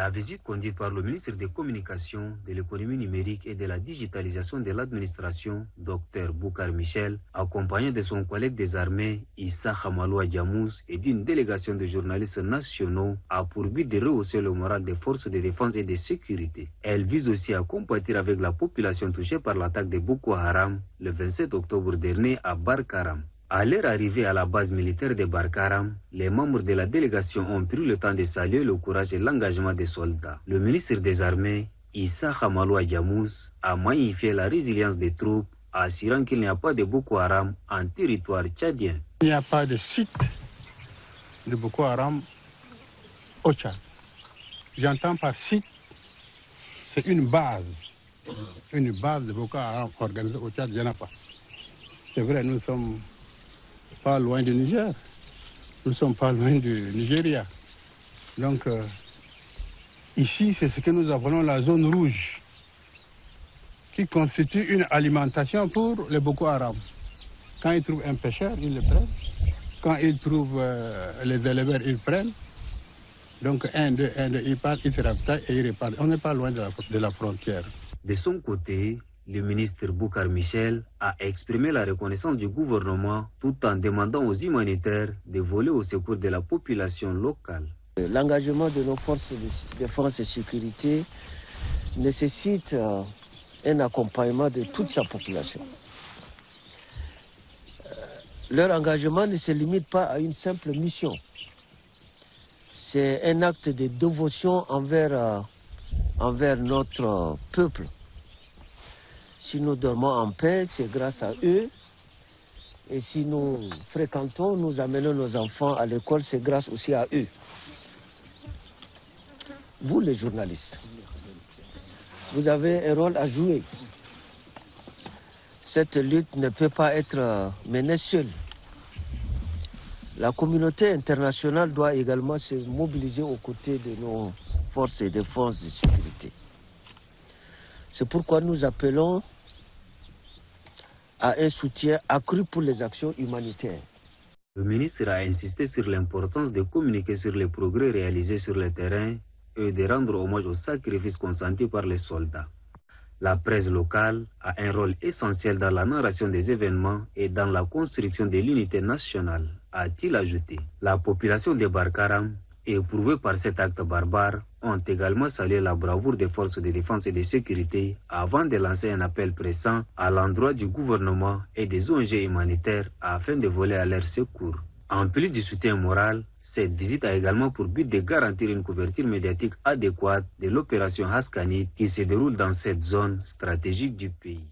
La visite conduite par le ministre des Communications, de l'économie numérique et de la digitalisation de l'administration, Dr Boukar Michel, accompagné de son collègue des armées, Issa Hamaloua Djamouz, et d'une délégation de journalistes nationaux, a pour but de rehausser le moral des forces de défense et de sécurité. Elle vise aussi à compatir avec la population touchée par l'attaque de Boko Haram le 27 octobre dernier à Barkaram. À leur arrivée à la base militaire de Barkaram, les membres de la délégation ont pris le temps de saluer le courage et l'engagement des soldats. Le ministre des Armées, Issa Hamaloua Djamouz, a magnifié la résilience des troupes, assurant qu'il n'y a pas de Boko Haram en territoire tchadien. Il n'y a pas de site de Boko Haram au Tchad. J'entends par site, c'est une base de Boko Haram organisée au Tchad, il n'y en a pas. C'est vrai, nous sommes pas loin du Niger, nous ne sommes pas loin du Nigeria. Donc ici, c'est ce que nous appelons la zone rouge, qui constitue une alimentation pour les Boko Haram. Quand ils trouvent un pêcheur, ils le prennent. Quand ils trouvent les éleveurs, ils prennent. Donc un, deux, ils partent, ils se ravitaillent et ils repartent. On n'est pas loin de la frontière. De son côté, le ministre Boukar Michel a exprimé la reconnaissance du gouvernement tout en demandant aux humanitaires de voler au secours de la population locale. L'engagement de nos forces de défense et sécurité nécessite un accompagnement de toute sa population. Leur engagement ne se limite pas à une simple mission. C'est un acte de dévotion envers notre peuple. Si nous dormons en paix, c'est grâce à eux. Et si nous fréquentons, nous amenons nos enfants à l'école, c'est grâce aussi à eux. Vous, les journalistes, vous avez un rôle à jouer. Cette lutte ne peut pas être menée seule. La communauté internationale doit également se mobiliser aux côtés de nos forces de défense et de sécurité. C'est pourquoi nous appelons à un soutien accru pour les actions humanitaires. Le ministre a insisté sur l'importance de communiquer sur les progrès réalisés sur le terrain et de rendre hommage aux sacrifices consentis par les soldats. La presse locale a un rôle essentiel dans la narration des événements et dans la construction de l'unité nationale, a-t-il ajouté. La population de Barkaram, éprouvée par cet acte barbare, ont également salué la bravoure des forces de défense et de sécurité avant de lancer un appel pressant à l'endroit du gouvernement et des ONG humanitaires afin de voler à leur secours. En plus du soutien moral, cette visite a également pour but de garantir une couverture médiatique adéquate de l'opération Haskanit qui se déroule dans cette zone stratégique du pays.